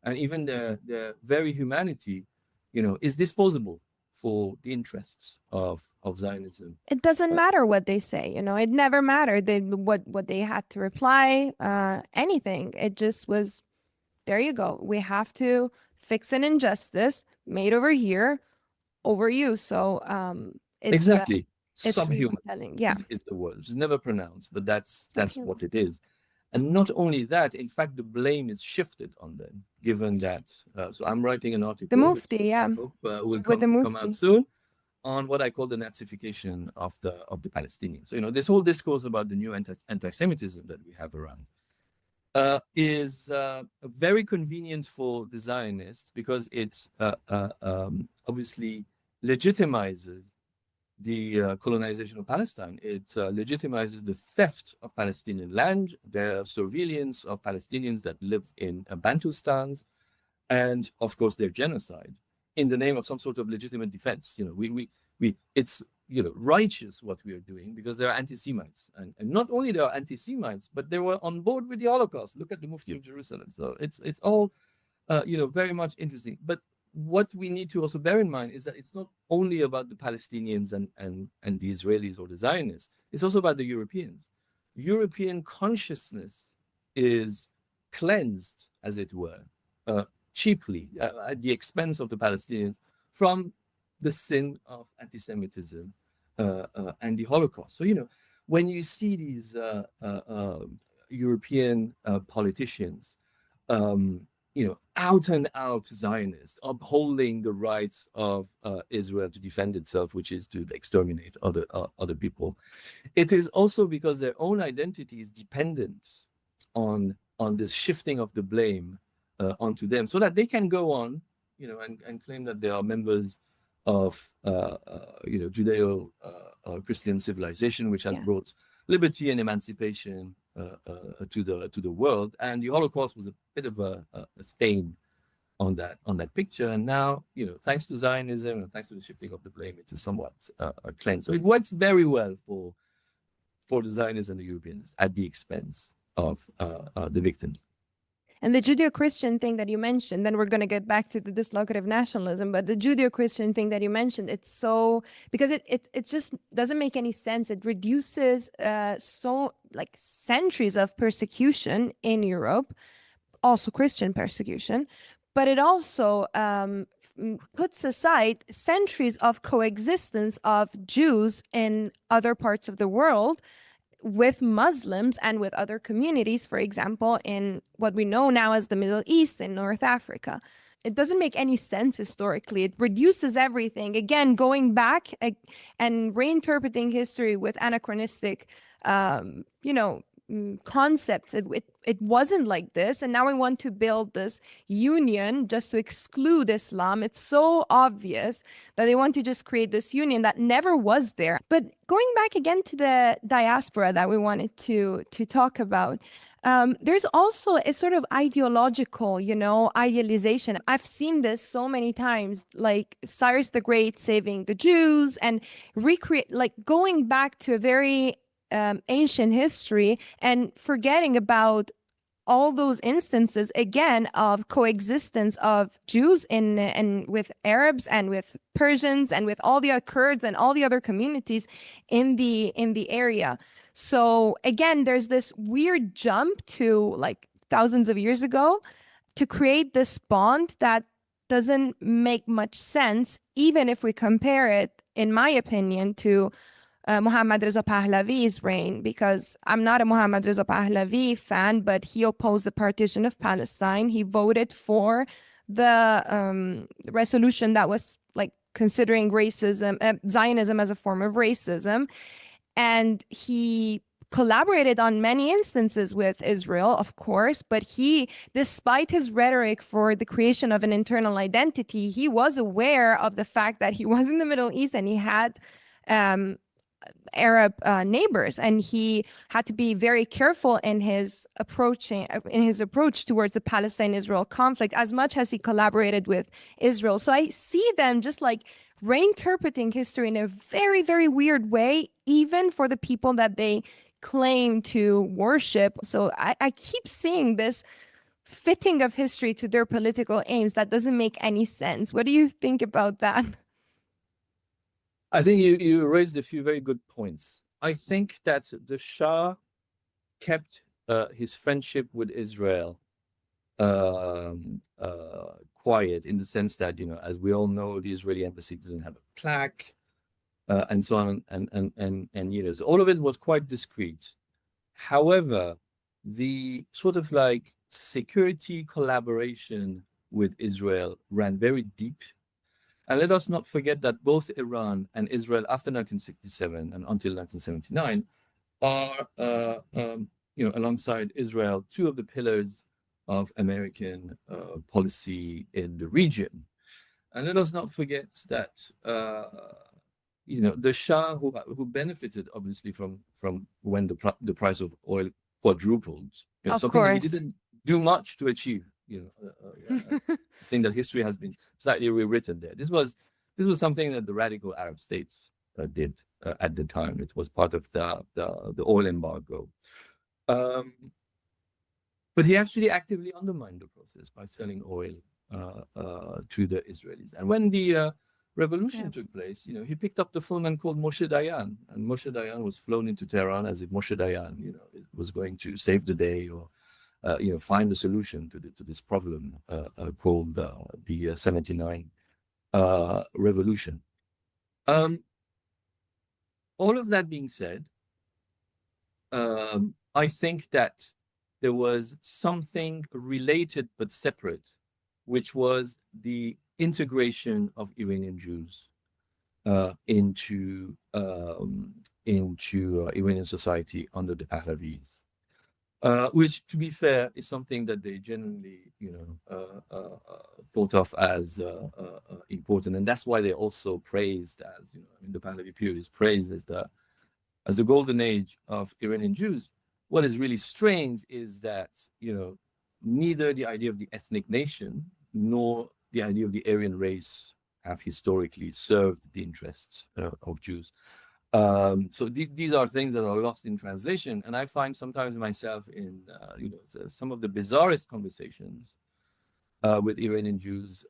and even their very humanity, is disposable for the interests of Zionism. It doesn't matter what they say, it never mattered what they had to reply, anything. It just was, there you go. We have to fix an injustice made over here over you. So exactly. Subhuman yeah. is the word. It's never pronounced, but that's what it is. And not only that, in fact, the blame is shifted on them, given that. So I'm writing an article, the Mufti, which yeah, I hope will with the come out Mufti. soon, on what I call the Nazification of the Palestinians. So this whole discourse about the new anti-Semitism that we have around is very convenient for the Zionists, because it obviously legitimizes the colonization of Palestine. It legitimizes the theft of Palestinian land, the surveillance of Palestinians that live in Bantustans, and of course their genocide in the name of some sort of legitimate defense. It's righteous what we are doing, because they are anti-Semites, and not only they are anti-Semites, but they were on board with the Holocaust. Look at the Mufti of Jerusalem. So it's all very much interesting. But what we need to also bear in mind is that it's not only about the Palestinians and the Israelis or the Zionists. It's also about the Europeans. European consciousness is cleansed, as it were, cheaply, at the expense of the Palestinians, from the sin of anti-Semitism and the Holocaust. So, when you see these European politicians, out and out Zionists, upholding the rights of Israel to defend itself, which is to exterminate other people, it is also because their own identity is dependent on this shifting of the blame onto them, so that they can go on, and claim that they are members of Judeo-Christian civilization, which has brought liberty and emancipation to the world. And the Holocaust was a bit of a stain on that picture. And now, thanks to Zionism and thanks to the shifting of the blame, it is somewhat cleansed. So it works very well for the Zionists and the Europeans at the expense of the victims. And the Judeo-Christian thing that you mentioned, then we're going to get back to the dislocative nationalism, but the Judeo-Christian thing that you mentioned, it's so, because it just doesn't make any sense. It reduces centuries of persecution in Europe, also Christian persecution, but it also puts aside centuries of coexistence of Jews in other parts of the world with Muslims and with other communities, for example, in what we know now as the Middle East and North Africa. It doesn't make any sense historically. It reduces everything. Again, going back and reinterpreting history with anachronistic, concepts. It wasn't like this, and now we want to build this union just to exclude Islam. It's so obvious that they want to just create this union that never was there. But going back again to the diaspora that we wanted to talk about, there's also a sort of ideological, idealization. I've seen this so many times, like Cyrus the Great saving the Jews and going back to a very ancient history and forgetting about all those instances again of coexistence of Jews and with Arabs and with Persians and with all the other Kurds and all the other communities in the area. So again, there's this weird jump to like thousands of years ago to create this bond that doesn't make much sense, even if we compare it, in my opinion, to Muhammad Reza Pahlavi's reign, because I'm not a Muhammad Reza Pahlavi fan, but he opposed the partition of Palestine. He voted for the resolution that was like considering racism, Zionism as a form of racism. And he collaborated on many instances with Israel, of course, but he, despite his rhetoric for the creation of an internal identity, he was aware of the fact that he was in the Middle East and he had Arab neighbors, and he had to be very careful in his approach towards the Palestine-Israel conflict, as much as he collaborated with Israel. So I see them just like reinterpreting history in a very, very weird way, even for the people that they claim to worship. So I keep seeing this fitting of history to their political aims that doesn't make any sense. What do you think about that? I think you raised a few very good points. I think that the Shah kept his friendship with Israel quiet, in the sense that, as we all know, the Israeli embassy doesn't have a plaque. and so on, and so all of it was quite discreet. However, the sort of like security collaboration with Israel ran very deep. And let us not forget that both Iran and Israel after 1967 and until 1979 are, alongside Israel, two of the pillars of American policy in the region. And let us not forget that the Shah, who benefited obviously from when the price of oil quadrupled, Of something that he course. didn't do much to achieve. I think that history has been slightly rewritten there. This was something that the radical Arab states did at the time. It was part of the oil embargo. But he actually actively undermined the process by selling oil to the Israelis. And when the revolution took place, he picked up the phone and called Moshe Dayan, and Moshe Dayan was flown into Tehran as if Moshe Dayan, was going to save the day or, find a solution to this problem called the 79 revolution. All of that being said, I think that there was something related but separate, which was the integration of Iranian Jews into Iranian society under the Pahlavis, which, to be fair, is something that they generally, thought of as important, and that's why they're also praised as, in the Pahlavi period, is praised as the golden age of Iranian Jews. What is really strange is that, neither the idea of the ethnic nation nor the idea of the Aryan race have historically served the interests of Jews. So these are things that are lost in translation, and I find sometimes myself in some of the bizarrest conversations with Iranian Jews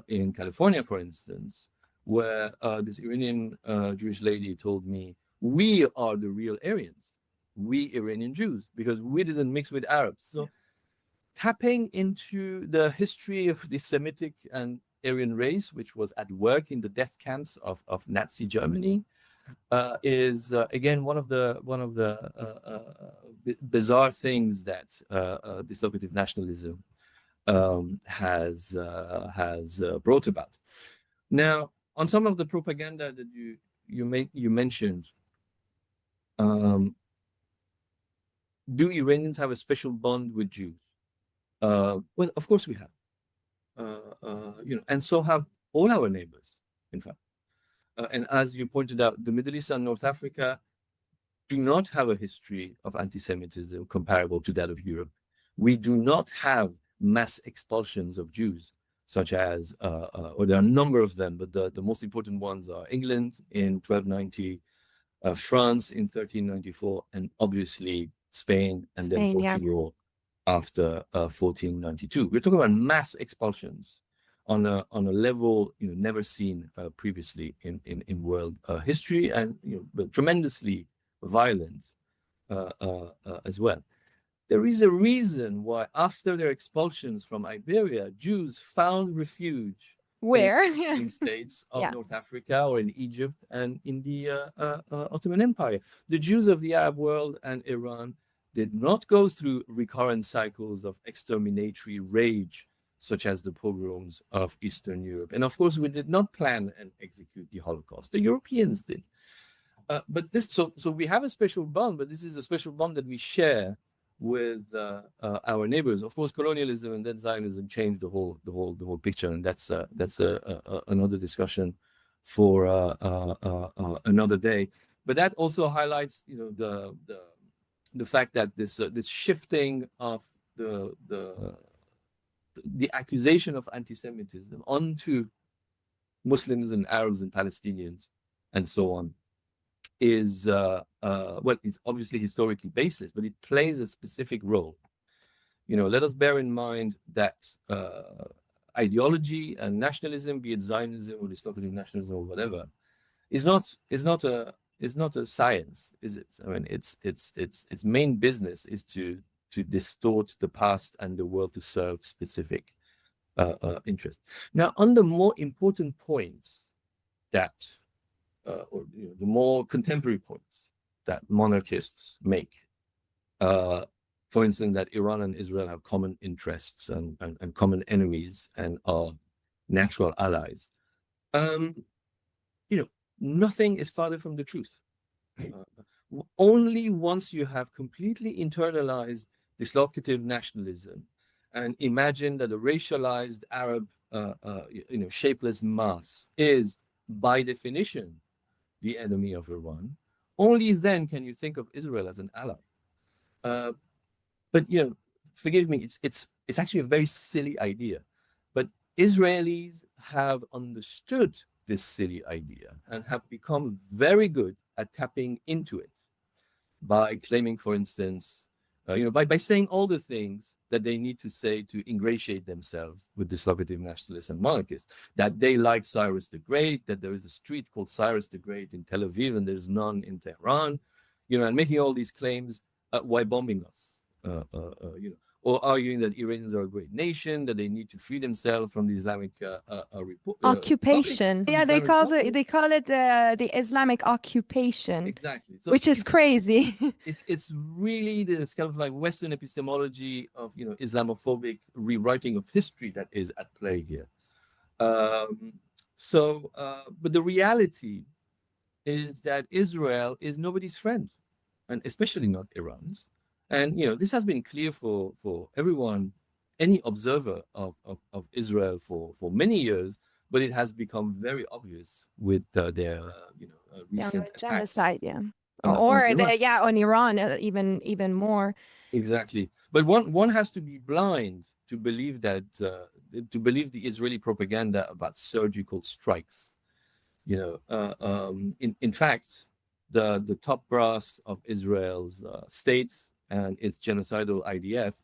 in California, for instance, where this Iranian Jewish lady told me, "We are the real Aryans, we Iranian Jews, because we didn't mix with Arabs." So tapping into the history of the Semitic and Aryan race, which was at work in the death camps of Nazi Germany, is again one of the bizarre things that dislocative nationalism has brought about. Now, on some of the propaganda that you mentioned, do Iranians have a special bond with Jews? Well, of course we have, and so have all our neighbors, in fact. And as you pointed out, the Middle East and North Africa do not have a history of anti-Semitism comparable to that of Europe. We do not have mass expulsions of Jews, such as, or there are a number of them, but the most important ones are England in 1290, France in 1394, and obviously Spain and then Portugal after 1492. We're talking about mass expulsions on a level never seen previously in world history, and but tremendously violent as well. There is a reason why, after their expulsions from Iberia, Jews found refuge where? in states of North Africa or in Egypt and in the Ottoman Empire. The Jews of the Arab world and Iran did not go through recurrent cycles of exterminatory rage, such as the pogroms of Eastern Europe. And of course, we did not plan and execute the Holocaust. The Europeans did. But this, so we have a special bond, but this is a special bond that we share with our neighbors. Of course, colonialism and then Zionism changed the whole picture, and that's another discussion for another day. But that also highlights, the fact that this shifting of the accusation of anti-Semitism onto Muslims and Arabs and Palestinians and so on is well, it's obviously historically baseless, but it plays a specific role. Let us bear in mind that ideology and nationalism, be it Zionism or dislocative nationalism or whatever, is not a science, is it? I mean, its main business is to distort the past and the world to serve specific interests. Now, on the more important points that or the more contemporary points that monarchists make. For instance, that Iran and Israel have common interests and common enemies and are natural allies. Nothing is farther from the truth. Only once you have completely internalized dislocative nationalism and imagine that a racialized Arab, shapeless mass is, by definition, the enemy of Iran, only then can you think of Israel as an ally. But forgive me, it's actually a very silly idea. But Israelis have understood this silly idea and have become very good at tapping into it by claiming, for instance, by saying all the things that they need to say to ingratiate themselves with dislocative nationalists and monarchists, that they like Cyrus the Great, that there is a street called Cyrus the Great in Tel Aviv and there's none in Tehran, and making all these claims while bombing us, or arguing that Iranians are a great nation, that they need to free themselves from the Islamic occupation. Yeah, they call it the Islamic occupation. Exactly, so which is crazy. It's really this kind of like Western epistemology of Islamophobic rewriting of history that is at play here. But the reality is that Israel is nobody's friend, and especially not Iran's. And this has been clear for everyone, any observer of Israel for many years, but it has become very obvious with their recent genocide, attacks. on Iran, even more. Exactly. But one has to be blind to believe that the Israeli propaganda about surgical strikes. In fact, the top brass of Israel's state and its genocidal IDF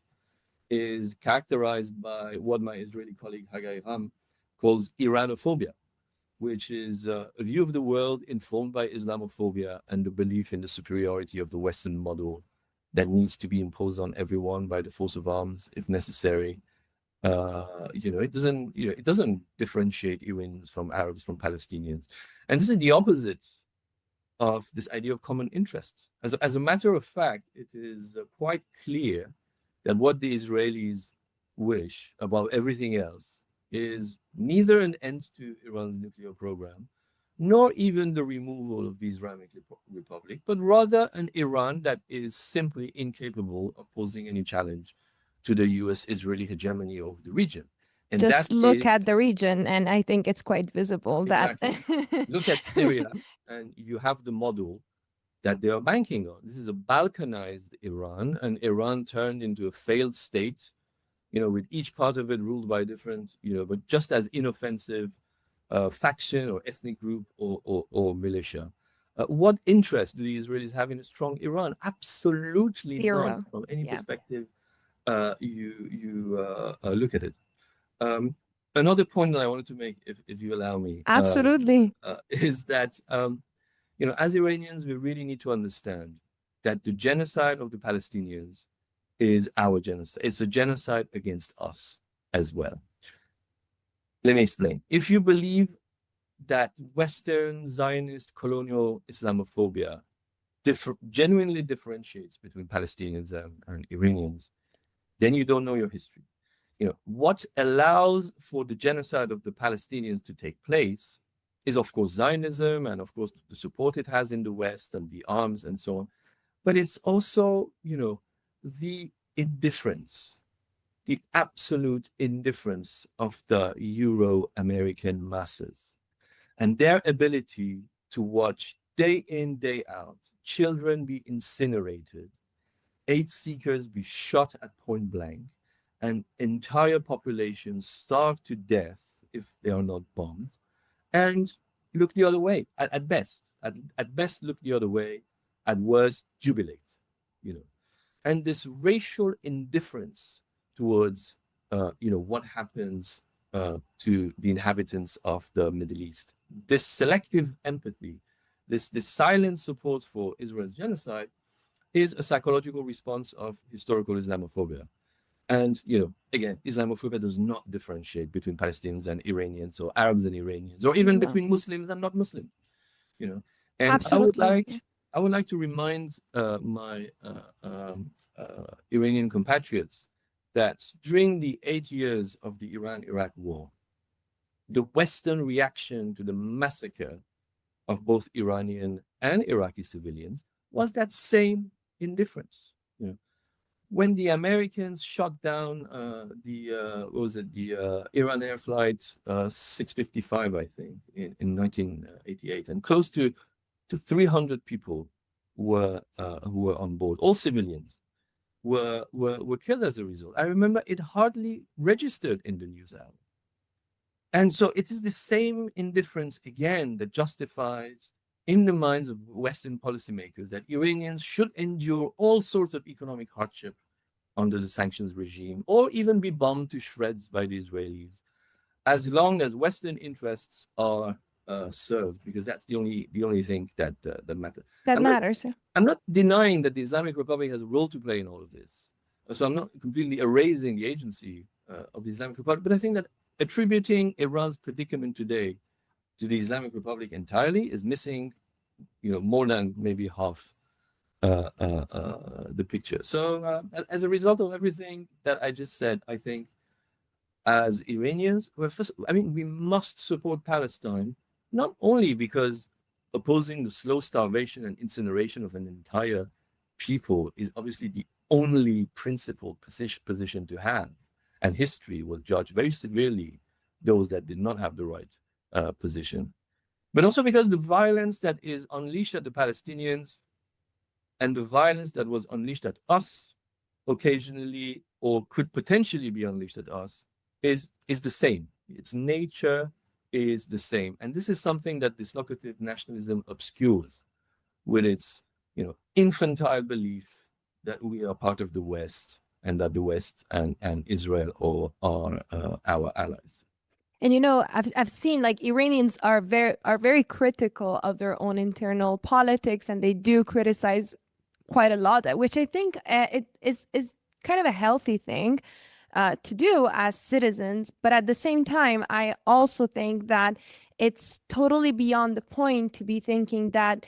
is characterized by what my Israeli colleague Hagai Ram calls Iranophobia, which is a view of the world informed by Islamophobia and the belief in the superiority of the Western model that needs to be imposed on everyone by the force of arms if necessary. It doesn't differentiate Iranians from Arabs, from Palestinians, and this is the opposite of this idea of common interest. As a matter of fact, it is quite clear that what the Israelis wish above everything else is neither an end to Iran's nuclear program, nor even the removal of the Islamic Republic, but rather an Iran that is simply incapable of posing any challenge to the US-Israeli hegemony over the region. And just look at the region, and I think it's quite visible exactly. that... Look at Syria, and you have the model that they are banking on. This is a balkanized Iran, and Iran turned into a failed state, with each part of it ruled by a different, but just as inoffensive faction or ethnic group or militia. What interest do the Israelis have in a strong Iran? Absolutely zero. None, from any perspective you look at it. Another point that I wanted to make, if you allow me, absolutely, is that as Iranians, we really need to understand that the genocide of the Palestinians is our genocide. It's a genocide against us as well. Let me explain. If you believe that Western Zionist colonial Islamophobia genuinely differentiates between Palestinians and Iranians, then you don't know your history. What allows for the genocide of the Palestinians to take place is, of course, Zionism and, of course, the support it has in the West and the arms and so on. But it's also, the indifference, the absolute indifference of the Euro-American masses and their ability to watch day in, day out, children be incinerated, aid seekers be shot at point blank, and entire populations starve to death if they are not bombed, and look the other way at best. At best, look the other way. At worst, jubilate. And this racial indifference towards what happens to the inhabitants of the Middle East, this selective empathy, this silent support for Israel's genocide, is a psychological response of historical Islamophobia. And, again, Islamophobia does not differentiate between Palestinians and Iranians, or Arabs and Iranians, or even between Muslims and not Muslims. you know. And Absolutely. I would like to remind my Iranian compatriots that during the 8 years of the Iran-Iraq war, the Western reaction to the massacre of both Iranian and Iraqi civilians was that same indifference. You know, when the Americans shot down the Iran Air Flight 655, I think, in 1988, and close to 300 people who were on board, all civilians, were killed as a result. I remember it hardly registered in the news hour. And so it is the same indifference again that justifies in the minds of Western policymakers that Iranians should endure all sorts of economic hardship under the sanctions regime, or even be bombed to shreds by the Israelis, as long as Western interests are served, because that's the only thing that matters. That matters. I'm not denying that the Islamic Republic has a role to play in all of this. So I'm not completely erasing the agency of the Islamic Republic, but I think that attributing Iran's predicament today to the Islamic Republic entirely is missing, more than maybe half the picture. So as a result of everything that I just said, I think as Iranians, we must support Palestine, not only because opposing the slow starvation and incineration of an entire people is obviously the only principled position to have, and history will judge very severely those that did not have the right position, but also because the violence that is unleashed at the Palestinians and the violence that was unleashed at us occasionally, or could potentially be unleashed at us, is the same. Its nature is the same. And this is something that dislocative nationalism obscures with its, infantile belief that we are part of the West and that the West and Israel are our allies. And I've seen like Iranians are very critical of their own internal politics, and they do criticize quite a lot, which I think it is kind of a healthy thing to do as citizens. But at the same time, I also think that it's totally beyond the point to be thinking that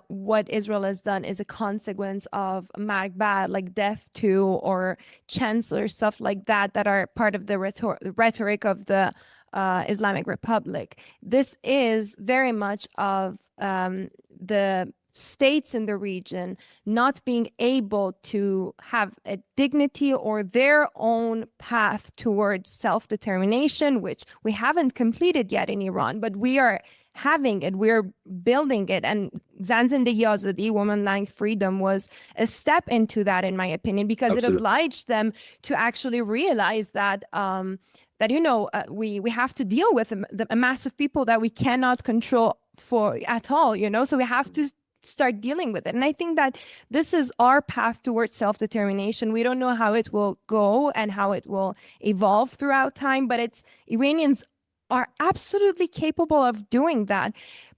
what Israel has done is a consequence of Maghbad, like death to or chancellor, stuff like that are part of the rhetoric of the Islamic Republic. This is very much of the states in the region not being able to have a dignity or their own path towards self-determination, which we haven't completed yet in Iran, but we are having it, we're building it. And Zanzindagi Azadi, Woman Lang Freedom, was a step into that, in my opinion, because Absolutely. It obliged them to actually realize that we have to deal with a mass of people that we cannot control at all, so we have to start dealing with it. And I think that this is our path towards self-determination. We don't know how it will go and how it will evolve throughout time, but Iranians are absolutely capable of doing that.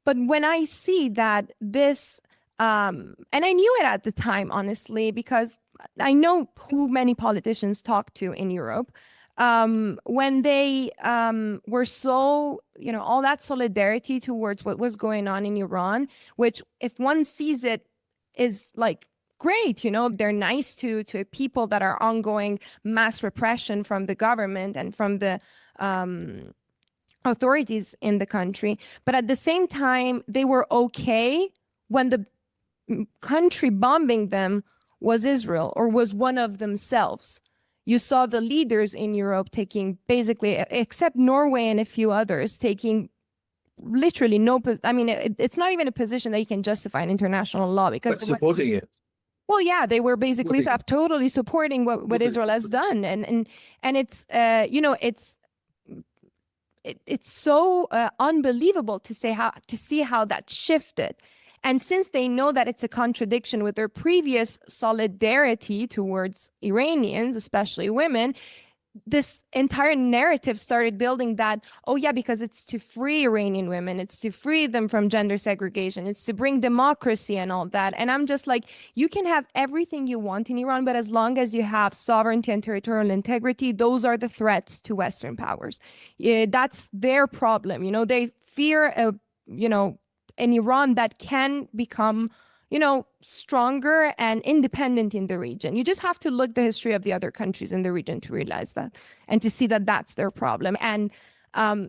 But when I see that this, and I knew it at the time, honestly, because I know who many politicians talk to in Europe, when they were so, all that solidarity towards what was going on in Iran, which if one sees it is like great, they're nice to people that are ongoing mass repression from the government and from the authorities in the country. But at the same time, they were okay when the country bombing them was Israel or was one of themselves. You saw the leaders in Europe taking basically, except Norway and a few others, taking literally no, it's not even a position that you can justify in international law, because but supporting it. Well, yeah, they were basically totally supporting what Israel has done. And it's, it's so unbelievable to see how that shifted. And since they know that it's a contradiction with their previous solidarity towards Iranians, especially women, this entire narrative started building that, oh yeah, because it's to free Iranian women, it's to free them from gender segregation, it's to bring democracy and all that. And I'm just like, you can have everything you want in Iran, but as long as you have sovereignty and territorial integrity, those are the threats to Western powers. That's their problem. They fear in Iran that can become, stronger and independent in the region. You just have to look the history of the other countries in the region to realize that and to see that that's their problem. And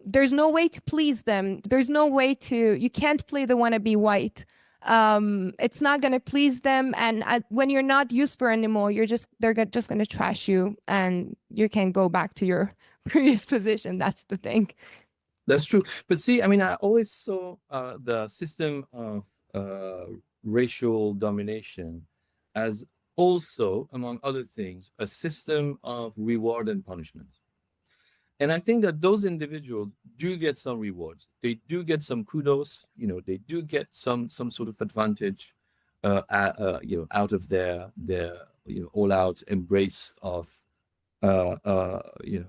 there's no way to please them. There's no way you can't play the wannabe white. It's not going to please them. And when you're not useful anymore, they're just going to trash you and you can go back to your previous position. That's the thing. That's true. But see, I mean, I always saw the system of racial domination as also, among other things, a system of reward and punishment. And I think that those individuals do get some rewards. They do get some kudos. They do get some sort of advantage, out of their all-out embrace of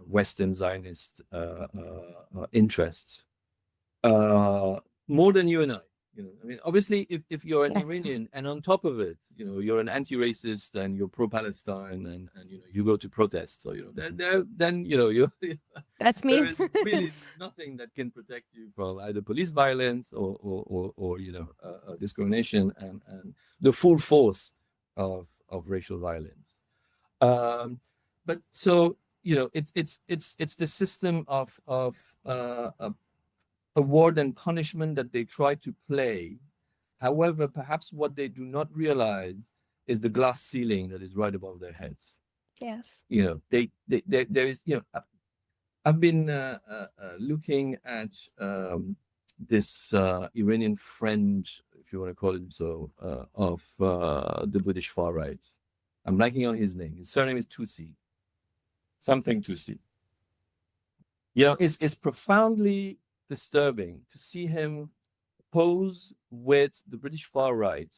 Western Zionist interests, more than you and I. I mean, obviously, if you're an Iranian and on top of it, you're an anti-racist and you're pro-Palestine and you go to protest, so then you that's me. There is really nothing that can protect you from either police violence or discrimination and the full force of racial violence. But so it's the system of award and punishment that they try to play. However, perhaps what they do not realize is the glass ceiling that is right above their heads. Yes. There is I've been looking at this Iranian friend, if you want to call him so, of the British far right. I'm blanking on his name. His surname is Tusi. Something Tusi. It's profoundly disturbing to see him pose with the British far right,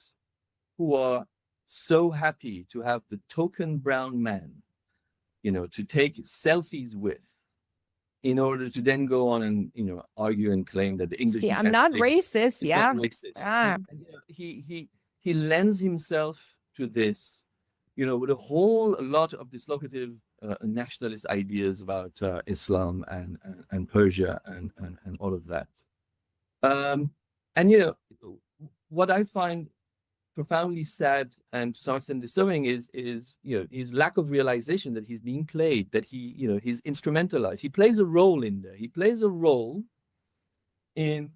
who are so happy to have the token brown man, to take selfies with, in order to then go on and argue and claim that the English. See, I'm not racist. Yeah, not racist. And, he lends himself to this, with a whole lot of dislocative nationalist ideas about Islam and Persia and all of that. And what I find profoundly sad and to some extent disturbing is his lack of realization that he's being played, that he's instrumentalized. He plays a role in there. He plays a role in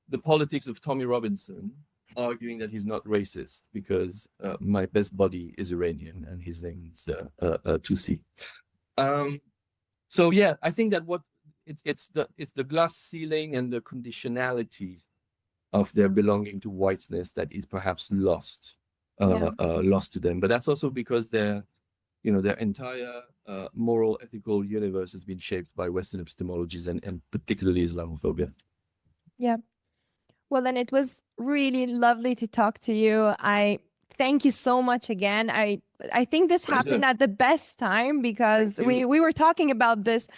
the politics of Tommy Robinson, arguing that he's not racist because my best buddy is Iranian and his name is Tusi. So yeah, I think that it's the glass ceiling and the conditionality of their belonging to whiteness that is perhaps lost to them. But that's also because their entire moral, ethical universe has been shaped by Western epistemologies and particularly Islamophobia. Yeah. Well, then it was really lovely to talk to you. I thank you so much again. I think this happened at the best time because we were talking about this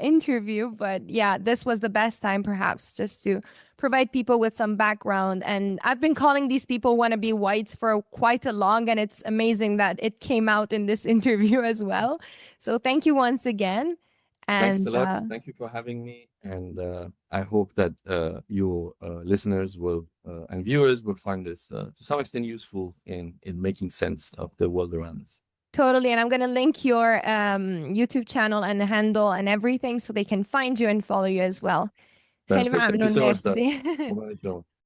interview, but yeah, this was the best time perhaps just to provide people with some background. And I've been calling these people wannabe whites for quite a long, and it's amazing that it came out in this interview as well. So thank you once again. And thanks a lot. Thank you for having me. And I hope that your listeners will and viewers will find this to some extent useful in making sense of the world around us. Totally. And I'm going to link your YouTube channel and handle and everything so they can find you and follow you as well. Thank you so much.